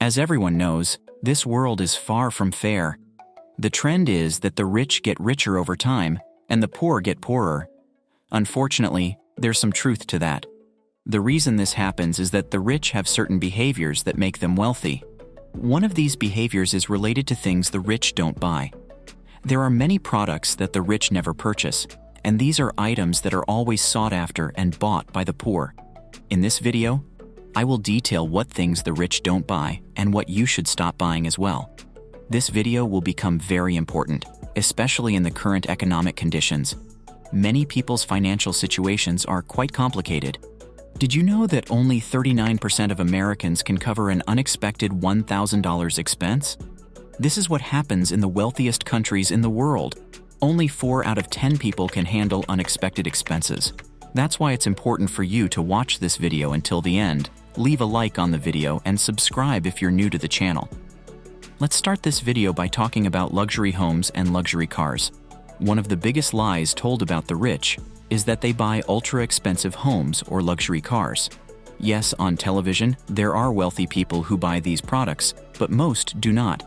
As everyone knows, this world is far from fair. The trend is that the rich get richer over time and the poor get poorer. Unfortunately, there's some truth to that. The reason this happens is that the rich have certain behaviors that make them wealthy. One of these behaviors is related to things the rich don't buy. There are many products that the rich never purchase, and these are items that are always sought after and bought by the poor. In this video, I will detail what things the rich don't buy and what you should stop buying as well. This video will become very important, especially in the current economic conditions. Many people's financial situations are quite complicated. Did you know that only 39% of Americans can cover an unexpected $1,000 expense? This is what happens in the wealthiest countries in the world. Only 4 out of 10 people can handle unexpected expenses. That's why it's important for you to watch this video until the end, leave a like on the video, and subscribe if you're new to the channel. Let's start this video by talking about luxury homes and luxury cars. One of the biggest lies told about the rich is that they buy ultra-expensive homes or luxury cars. Yes, on television, there are wealthy people who buy these products, but most do not.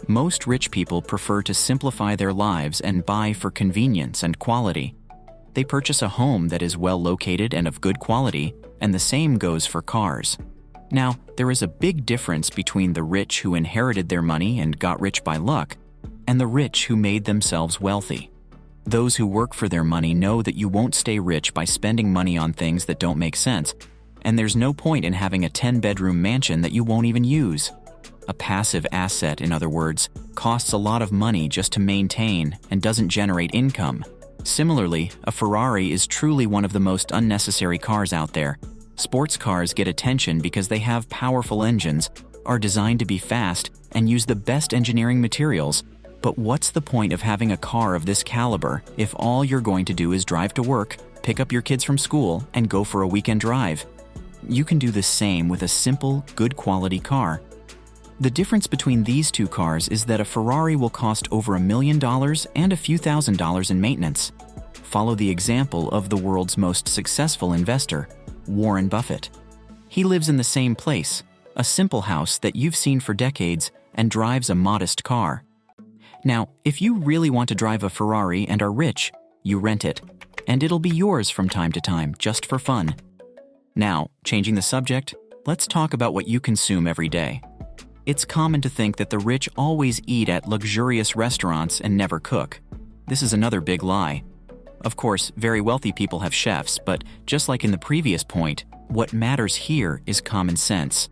Most rich people prefer to simplify their lives and buy for convenience and quality. They purchase a home that is well located and of good quality, and the same goes for cars. Now, there is a big difference between the rich who inherited their money and got rich by luck, and the rich who made themselves wealthy. Those who work for their money know that you won't stay rich by spending money on things that don't make sense, and there's no point in having a 10-bedroom mansion that you won't even use. A passive asset, in other words, costs a lot of money just to maintain and doesn't generate income. Similarly, a Ferrari is truly one of the most unnecessary cars out there. Sports cars get attention because they have powerful engines, are designed to be fast, and use the best engineering materials. But what's the point of having a car of this caliber if all you're going to do is drive to work, pick up your kids from school, and go for a weekend drive? You can do the same with a simple, good quality car. The difference between these two cars is that a Ferrari will cost over $1 million and a few $1,000s in maintenance. Follow the example of the world's most successful investor, Warren Buffett. He lives in the same place, a simple house that you've seen for decades, and drives a modest car. Now, if you really want to drive a Ferrari and are rich, you rent it, and it'll be yours from time to time, just for fun. Now, changing the subject, let's talk about what you consume every day. It's common to think that the rich always eat at luxurious restaurants and never cook. This is another big lie. Of course, very wealthy people have chefs, but just like in the previous point, what matters here is common sense.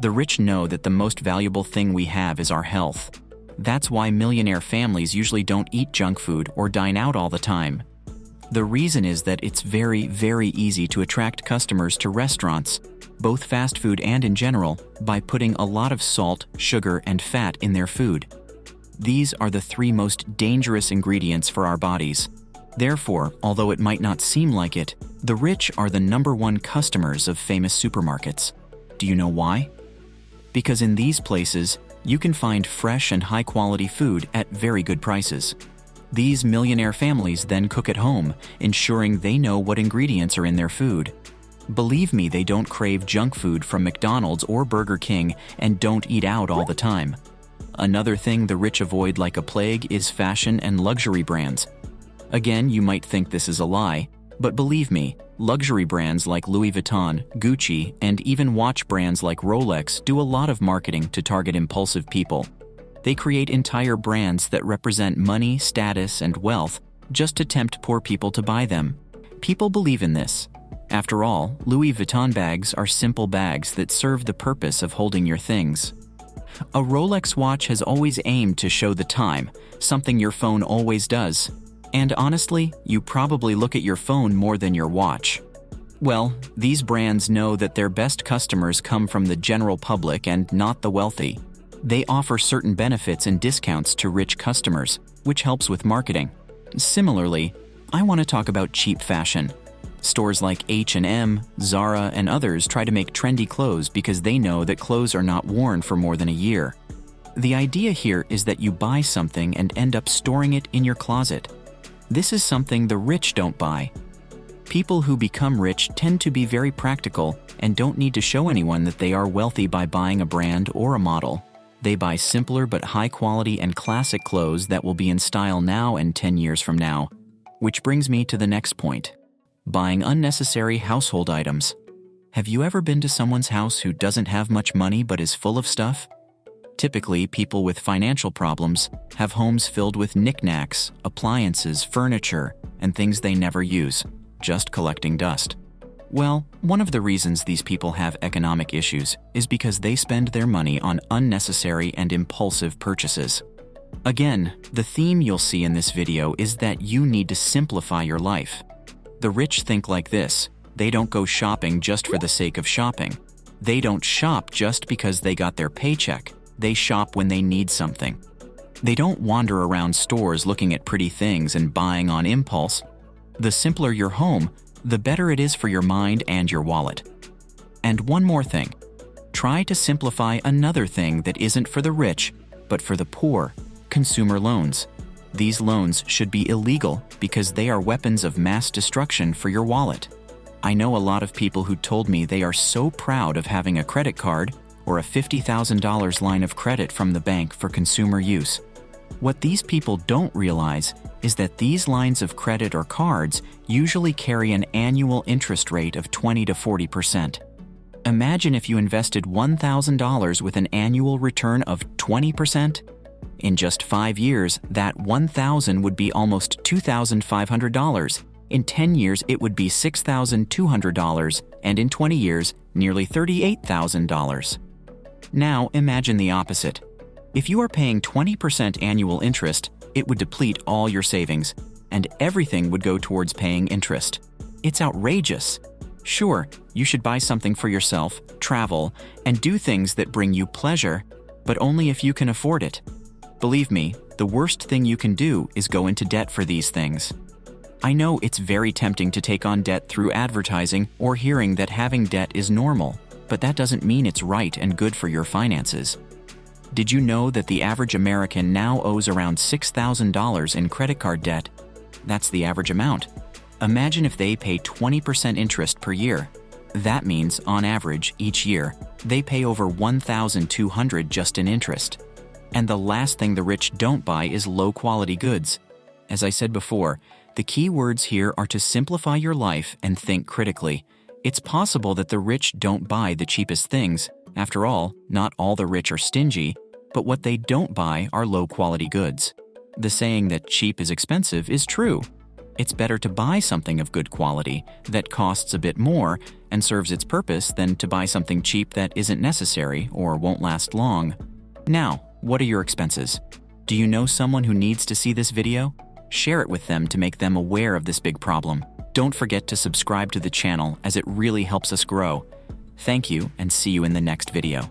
The rich know that the most valuable thing we have is our health. That's why millionaire families usually don't eat junk food or dine out all the time. The reason is that it's very, very easy to attract customers to restaurants, both fast food and in general, by putting a lot of salt, sugar, and fat in their food. These are the 3 most dangerous ingredients for our bodies. Therefore, although it might not seem like it, the rich are the #1 customers of famous supermarkets. Do you know why? Because in these places, you can find fresh and high-quality food at very good prices. These millionaire families then cook at home, ensuring they know what ingredients are in their food. Believe me, they don't crave junk food from McDonald's or Burger King and don't eat out all the time. Another thing the rich avoid like a plague is fashion and luxury brands. Again, you might think this is a lie, but believe me, luxury brands like Louis Vuitton, Gucci, and even watch brands like Rolex do a lot of marketing to target impulsive people. They create entire brands that represent money, status, and wealth just to tempt poor people to buy them. People believe in this. After all, Louis Vuitton bags are simple bags that serve the purpose of holding your things. A Rolex watch has always aimed to show the time, something your phone always does. And honestly, you probably look at your phone more than your watch. Well, these brands know that their best customers come from the general public and not the wealthy. They offer certain benefits and discounts to rich customers, which helps with marketing. Similarly, I want to talk about cheap fashion. Stores like H&M, Zara, and others try to make trendy clothes because they know that clothes are not worn for more than a year. The idea here is that you buy something and end up storing it in your closet. This is something the rich don't buy. People who become rich tend to be very practical and don't need to show anyone that they are wealthy by buying a brand or a model. They buy simpler but high quality and classic clothes that will be in style now and 10 years from now. Which brings me to the next point. Buying unnecessary household items. Have you ever been to someone's house who doesn't have much money but is full of stuff? Typically, people with financial problems have homes filled with knickknacks, appliances, furniture, and things they never use, just collecting dust. Well, one of the reasons these people have economic issues is because they spend their money on unnecessary and impulsive purchases. Again, the theme you'll see in this video is that you need to simplify your life. The rich think like this: they don't go shopping just for the sake of shopping. They don't shop just because they got their paycheck. They shop when they need something. They don't wander around stores looking at pretty things and buying on impulse. The simpler your home, the better it is for your mind and your wallet. And one more thing. Try to simplify another thing that isn't for the rich, but for the poor: consumer loans. These loans should be illegal because they are weapons of mass destruction for your wallet. I know a lot of people who told me they are so proud of having a credit card or a $50,000 line of credit from the bank for consumer use. What these people don't realize is that these lines of credit or cards usually carry an annual interest rate of 20 to 40%. Imagine if you invested $1,000 with an annual return of 20%. In just 5 years, that $1,000 would be almost $2,500. In 10 years, it would be $6,200, and in 20 years, nearly $38,000. Now, imagine the opposite. If you are paying 20% annual interest, it would deplete all your savings, and everything would go towards paying interest. It's outrageous. Sure, you should buy something for yourself, travel, and do things that bring you pleasure, but only if you can afford it. Believe me, the worst thing you can do is go into debt for these things. I know it's very tempting to take on debt through advertising or hearing that having debt is normal, but that doesn't mean it's right and good for your finances. Did you know that the average American now owes around $6,000 in credit card debt? That's the average amount. Imagine if they pay 20% interest per year. That means, on average, each year, they pay over $1,200 just in interest. And the last thing the rich don't buy is low-quality goods. As I said before, the key words here are to simplify your life and think critically. It's possible that the rich don't buy the cheapest things. After all, not all the rich are stingy, but what they don't buy are low-quality goods. The saying that cheap is expensive is true. It's better to buy something of good quality that costs a bit more and serves its purpose than to buy something cheap that isn't necessary or won't last long. Now, what are your expenses? Do you know someone who needs to see this video? Share it with them to make them aware of this big problem. Don't forget to subscribe to the channel as it really helps us grow. Thank you, and see you in the next video.